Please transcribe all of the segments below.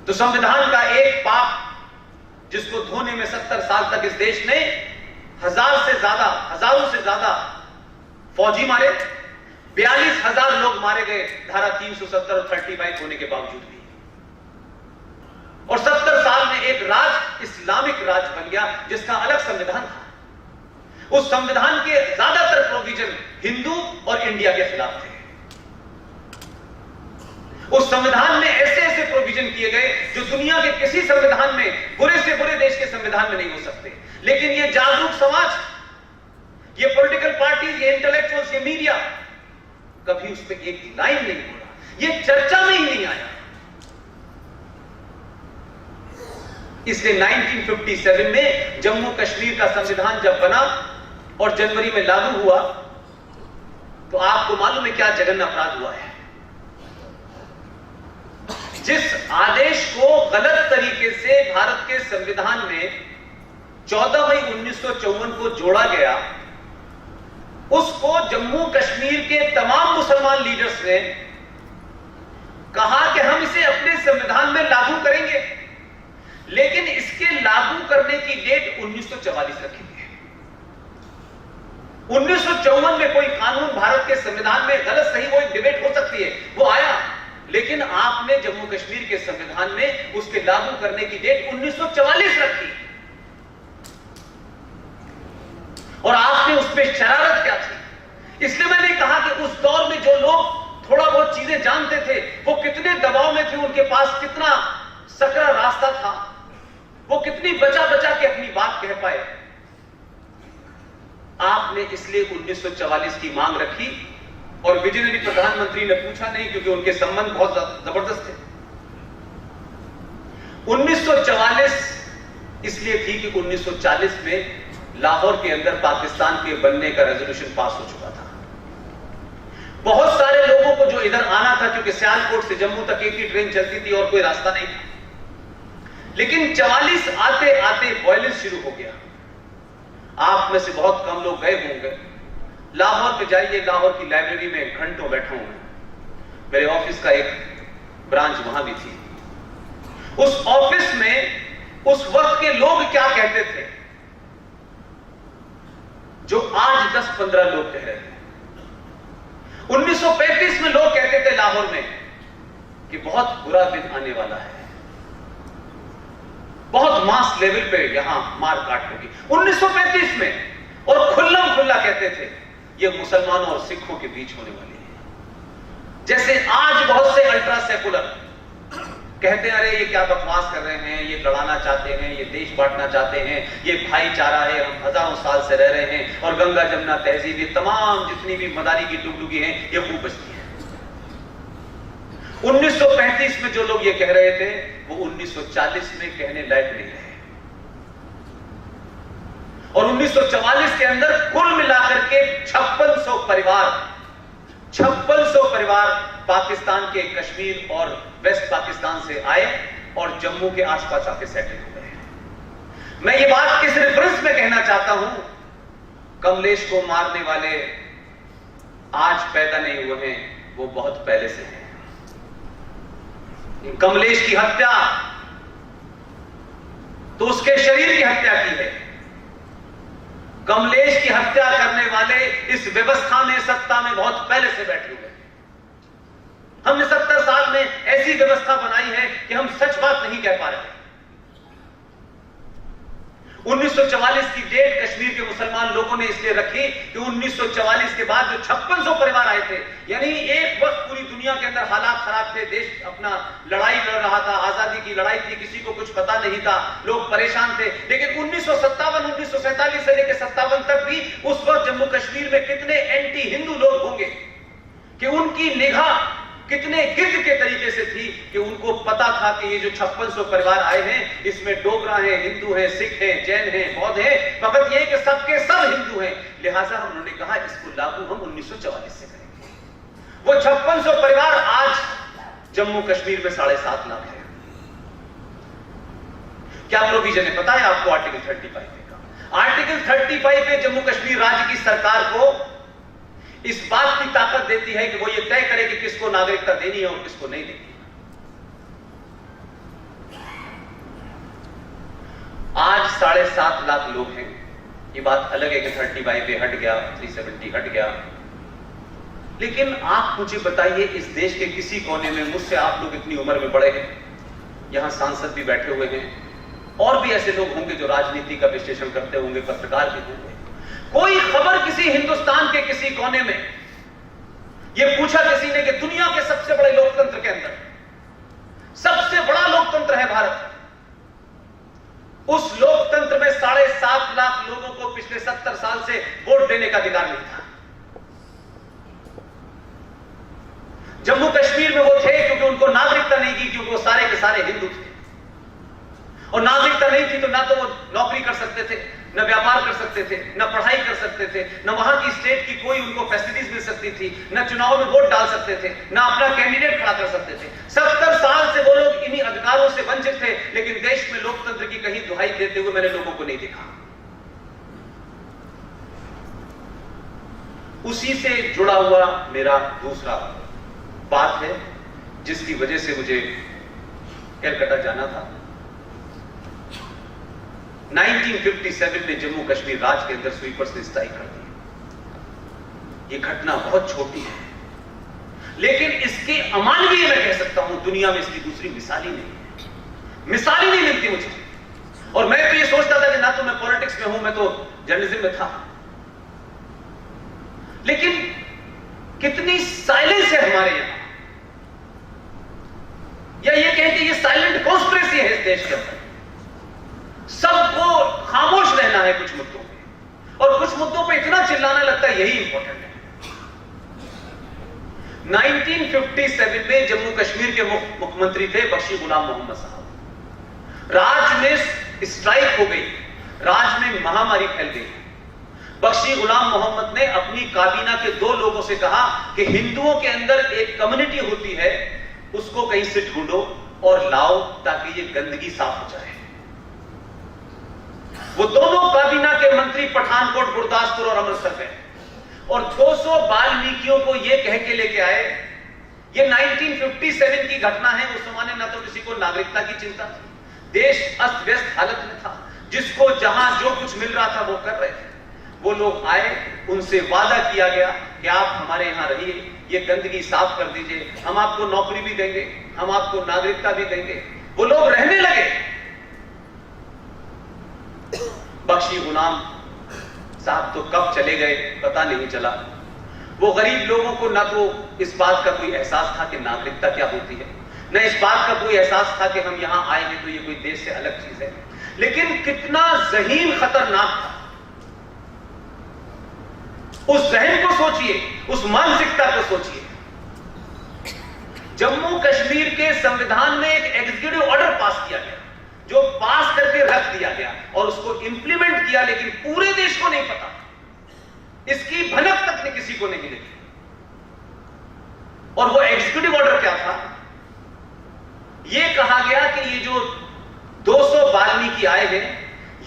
तो संविधान का एक पाप जिसको धोने में 70 साल तक इस देश ने हजारों से ज्यादा फौजी मारे, 42,000 लोग मारे गए धारा 370 और 35 होने के बावजूद भी, और 70 साल में एक राज इस्लामिक राज बन गया जिसका अलग संविधान था। उस संविधान के ज्यादातर प्रोविजन हिंदू और इंडिया के खिलाफ थे। उस संविधान में ऐसे ऐसे प्रोविजन किए गए जो दुनिया के किसी संविधान में, बुरे से बुरे देश के संविधान में नहीं हो सकते। लेकिन ये जागरूक समाज, ये पॉलिटिकल पार्टीज, ये इंटेलेक्चुअल्स, ये मीडिया कभी उस पर एक लाइन नहीं बोला, ये चर्चा में ही नहीं आया। इसलिए 1957 में जम्मू कश्मीर का संविधान जब बना और जनवरी में लागू हुआ, तो आपको मालूम है क्या जघन्य अपराध हुआ है। जिस आदेश को गलत तरीके से भारत के संविधान में 14 मई 1954 को जोड़ा गया, उसको जम्मू कश्मीर के तमाम मुसलमान लीडर्स ने कहा कि हम इसे अपने संविधान में लागू करेंगे, लेकिन इसके लागू करने की डेट 1944 रखेंगे। 1954 में कोई कानून भारत के संविधान में गलत सही, वो एक डिबेट हो सकती है, वो आया, लेकिन आपने जम्मू कश्मीर के संविधान में उसके लागू करने की डेट 1944 रखी, और आपने उसमें शरारत क्या थी। इसलिए मैंने कहा कि उस दौर में जो लोग थोड़ा बहुत चीजें जानते थे, वो कितने दबाव में थे, उनके पास कितना सकरा रास्ता था, वो कितनी बचा बचा के अपनी बात कह पाए। आपने इसलिए 1944 की मांग रखी, और विजयनरी प्रधानमंत्री ने पूछा नहीं, क्योंकि उनके संबंध बहुत जबरदस्त थे। 1944 इसलिए थी कि 1940 में लाहौर के अंदर पाकिस्तान के बनने का रेजोल्यूशन पास हो चुका था। बहुत सारे लोगों को जो इधर आना था, क्योंकि सियालकोट से जम्मू तक एक ही ट्रेन चलती थी और कोई रास्ता नहीं था, लेकिन 44 आते आते वायलेंस शुरू हो गया। आप में से बहुत कम लोग गए होंगे, लाहौर पे जाइए, लाहौर की लाइब्रेरी में घंटों बैठा हूं मैं, मेरे ऑफिस का एक ब्रांच वहां भी थी। उस ऑफिस में उस वक्त के लोग क्या कहते थे, जो आज 10-15 लोग कह रहे थे। 1935 में लोग कहते थे लाहौर में कि बहुत बुरा दिन आने वाला है, बहुत मास लेवल पे यहां मार काट होगी, 1935 में, और खुल्लम खुल्ला कहते थे ये मुसलमानों और सिखों के बीच होने वाली है। जैसे आज बहुत से अल्ट्रा सेकुलर कहते हैं, अरे ये क्या बकवास कर रहे हैं, ये लड़ाना चाहते हैं, ये देश बांटना चाहते हैं, ये भाईचारा है, हम हजारों साल से रह रहे हैं, और गंगा जमुना तहजीब, ये तमाम जितनी भी मदारी की डुगडुगी हैं, ये खूब बचती है। 1935 में जो लोग ये कह रहे थे, वो 1940 में कहने लायक नहीं रहे, और 1944 के अंदर कुल मिलाकर के 5600 परिवार पाकिस्तान के कश्मीर और वेस्ट पाकिस्तान से आए और जम्मू के आसपास आके सेटल हो गए। मैं ये बात किस रेफरेंस में कहना चाहता हूं, कमलेश को मारने वाले आज पैदा नहीं हुए हैं, वो बहुत पहले से हैं। कमलेश की हत्या तो उसके शरीर की हत्या की है। कमलेश की हत्या करने वाले इस व्यवस्था में, सत्ता में बहुत पहले से बैठे हुए हैं। हमने 70 साल में ऐसी व्यवस्था बनाई है कि हम सच बात नहीं कह पा रहे। 1944 की डेट कश्मीर के मुसलमान लोगों ने इसलिए रखी कि 1944 के बाद जो 5600 परिवार आए थे, यानी एक वक्त पूरी दुनिया के अंदर हालात खराब थे, देश अपना लड़ाई लड़ रहा था, आजादी की लड़ाई थी, किसी को कुछ पता नहीं था, लोग परेशान थे। लेकिन 1947 से लेकर 57 तक भी उस वक्त जम्मू कश्मीर में कितने एंटी हिंदू लोग होंगे कि उनकी निगाह कितने गिद्ध के तरीके से थी कि उनको पता था कि ये जो 5600 परिवार आए हैं, इसमें डोगरा है, हिंदू है, सिख है, जैन है, बौद्ध है, फकत ये कि सबके सब हिंदू हैं। लिहाजा उन्होंने कहा इसको लागू हम 1944 से करेंगे। वो 5600 परिवार आज जम्मू कश्मीर में 7.5 लाख है। क्या प्रोविजन है पता है आपको? आर्टिकल 35 का। आर्टिकल 35 में जम्मू कश्मीर राज्य की सरकार को इस बात की ताकत देती है कि वो ये तय करे कि किसको नागरिकता देनी है और किसको नहीं देनी है। 7.5 लाख लोग हैं। ये बात अलग है कि 30/2 हट गया, 370 हट गया, लेकिन आप मुझे बताइए इस देश के किसी कोने में, मुझसे आप लोग इतनी उम्र में बड़े हैं, यहां सांसद भी बैठे हुए हैं, और भी ऐसे लोग होंगे जो राजनीति का विश्लेषण करते होंगे, पत्रकार भी होंगे, कोई खबर किसी हिंदुस्तान के किसी कोने में ये पूछा किसी ने कि दुनिया के सबसे बड़े लोकतंत्र के अंदर सबसे बड़ा लोकतंत्र है भारत, उस लोकतंत्र में 7.5 लाख लोगों को पिछले 70 साल से वोट देने का अधिकार नहीं था। जम्मू कश्मीर में वो थे क्योंकि उनको नागरिकता नहीं थी, क्योंकि वो सारे के सारे हिंदू थे, और नागरिकता नहीं थी तो ना तो वो नौकरी कर सकते थे, न व्यापार कर सकते थे, न पढ़ाई कर सकते थे, न वहां की स्टेट की कोई उनको फैसिलिटीज मिल सकती थी, न चुनाव में वोट डाल सकते थे, न अपना कैंडिडेट खड़ा कर सकते थे। 70 साल से वो लोग इन्हीं अधिकारों से वंचित थे, लेकिन देश में लोकतंत्र की कहीं दुहाई देते हुए मैंने लोगों को नहीं देखा। उसी से जुड़ा हुआ मेरा दूसरा बात है जिसकी वजह से मुझे कलकत्ता जाना था। 1957 में जम्मू कश्मीर राज्य के अंदर स्वीपर्स ने स्ट्राइक कर दी। यह घटना बहुत छोटी है, लेकिन इसके अमानवीय मैं कह सकता हूं दुनिया में इसकी दूसरी मिसाल ही नहीं है, मिसाल ही नहीं मिलती मुझे। और मैं तो ये सोचता था कि ना तो मैं पॉलिटिक्स में हूं, मैं तो जर्नलिज्म में था, लेकिन कितनी साइलेंस है हमारे यहां, या ये कहें कि ये साइलेंट कॉन्स्पिरेसी है इस देश के अंदर। सबको खामोश रहना है कुछ मुद्दों पे, और कुछ मुद्दों पे इतना चिल्लाना लगता है यही इंपॉर्टेंट है। 1957 में जम्मू कश्मीर के मुख्यमंत्री थे बख्शी गुलाम मोहम्मद साहब। राज्य में स्ट्राइक हो गई, राज्य में महामारी फैल गई। बख्शी गुलाम मोहम्मद ने अपनी काबीना के 2 लोगों से कहा कि हिंदुओं के अंदर एक कम्युनिटी होती है, उसको कहीं से ढूंढो और लाओ ताकि ये गंदगी साफ हो जाए। वो दोनों काबीना के मंत्री पठानकोट, गुरदासपुर और अमृतसर में, और 200 वाल्मीकियों को ये कह के लेके आए। ये 1957 की घटना है। उस जमाने ना तो किसी को नागरिकता की चिंता थी, देश अस्त व्यस्त हालत में था, जिसको जहां जो कुछ मिल रहा था वो कर रहे थे। वो लोग आए, उनसे वादा किया गया कि आप हमारे यहां रहिए, ये गंदगी साफ कर दीजिए, हम आपको नौकरी भी देंगे, हम आपको नागरिकता भी देंगे। वो लोग रहने लगे। बख्शी गुलाम साहब तो कब चले गए पता नहीं चला। वो गरीब लोगों को ना तो इस बात का कोई एहसास था कि नागरिकता क्या होती है, न इस बात का कोई एहसास था कि हम यहां आए हैं तो ये कोई देश से अलग चीज है। लेकिन कितना ज़हीन खतरनाक था, उस जहन को सोचिए, उस मानसिकता को सोचिए। जम्मू कश्मीर के संविधान में एक एग्जीक्यूटिव ऑर्डर पास किया गया, जो पास करके रख दिया गया और उसको इंप्लीमेंट किया, लेकिन पूरे देश को नहीं पता, इसकी भनक तक ने किसी को नहीं लगी। और वो एग्जीक्यूटिव ऑर्डर क्या था? यह कहा गया कि ये जो 200 वाल्मीकि आए हैं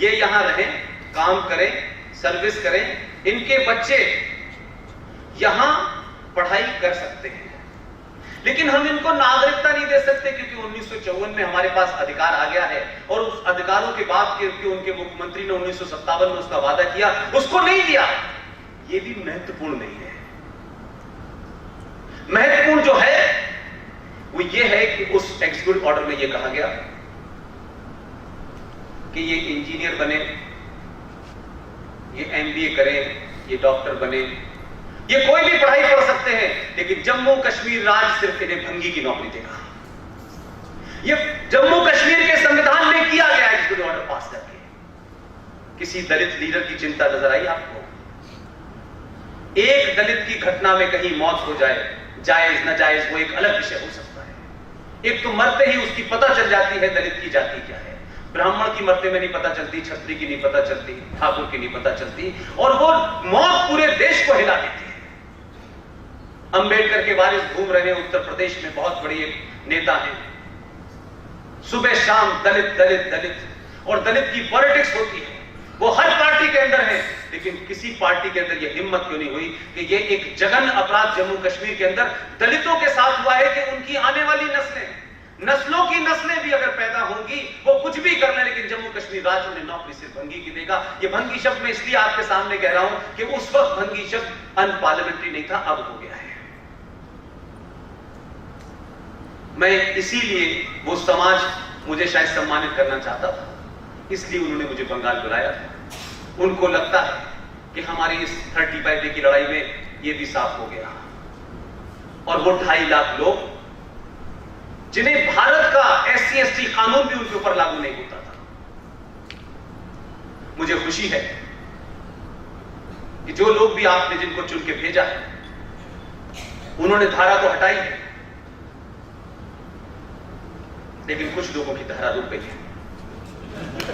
ये यहां रहें, काम करें, सर्विस करें, इनके बच्चे यहां पढ़ाई कर सकते हैं, लेकिन हम इनको नागरिकता नहीं दे सकते क्योंकि 1954 में हमारे पास अधिकार आ गया है। और उस अधिकारों के बाद क्योंकि उनके मुख्यमंत्री ने 1957 में उसका वादा किया, उसको नहीं दिया। ये भी महत्वपूर्ण नहीं है। महत्वपूर्ण जो है वो ये है कि उस एग्जीक्यूटिव ऑर्डर में ये कहा गया कि ये इंजीनियर बने, ये MBA करें, ये डॉक्टर बने, ये कोई भी पढ़ाई कर सकते हैं, लेकिन जम्मू कश्मीर राज्य सिर्फ इन्हें भंगी की नौकरी देगा। ये जम्मू कश्मीर के संविधान में किया गया एग्जीक्यूटिव ऑर्डर पास करके। किसी दलित लीडर की चिंता नजर आई आपको? एक दलित की घटना में कहीं मौत हो जाए, जायज न जायज वो एक अलग विषय हो सकता है। एक तो मरते ही उसकी पता चल जाती है दलित की जाति क्या है। ब्राह्मण की मरते में नहीं पता चलती, क्षत्रिय की नहीं पता चलती, ठाकुर की नहीं पता चलती, और वो मौत पूरे देश को हिला देती है। अंबेडकर के वारिस घूम रहे उत्तर प्रदेश में, बहुत बड़ी एक नेता हैं, सुबह शाम दलित दलित दलित, और दलित की पॉलिटिक्स होती है, वो हर पार्टी के अंदर है, लेकिन किसी पार्टी के अंदर यह हिम्मत क्यों नहीं हुई कि ये एक जघन्य अपराध जम्मू कश्मीर के अंदर दलितों के साथ हुआ है कि उनकी आने वाली नस्लों की नस्लें भी अगर पैदा होंगी वो कुछ भी कर ले, लेकिन जम्मू कश्मीर राज्य उन्हें नौकरी सिर्फ भंगी की देगा। ये भंगी शब्द मैं इसलिए आपके सामने कह रहा हूं कि उस वक्त भंगी शब्द अनपार्लियामेंट्री नहीं था, अब हो गया है। मैं इसीलिए वो समाज मुझे शायद सम्मानित करना चाहता था, इसलिए उन्होंने मुझे बंगाल बुलाया था। उनको लगता है कि हमारी इस 35 डे की लड़ाई में ये भी साफ हो गया, और वो 2.5 लाख लोग जिन्हें भारत का SC/ST कानून भी उनके ऊपर लागू नहीं होता था। मुझे खुशी है कि जो लोग भी आपने जिनको चुन के भेजा है उन्होंने धारा तो हटाई है, लेकिन कुछ लोगों की धारा रुक गई है।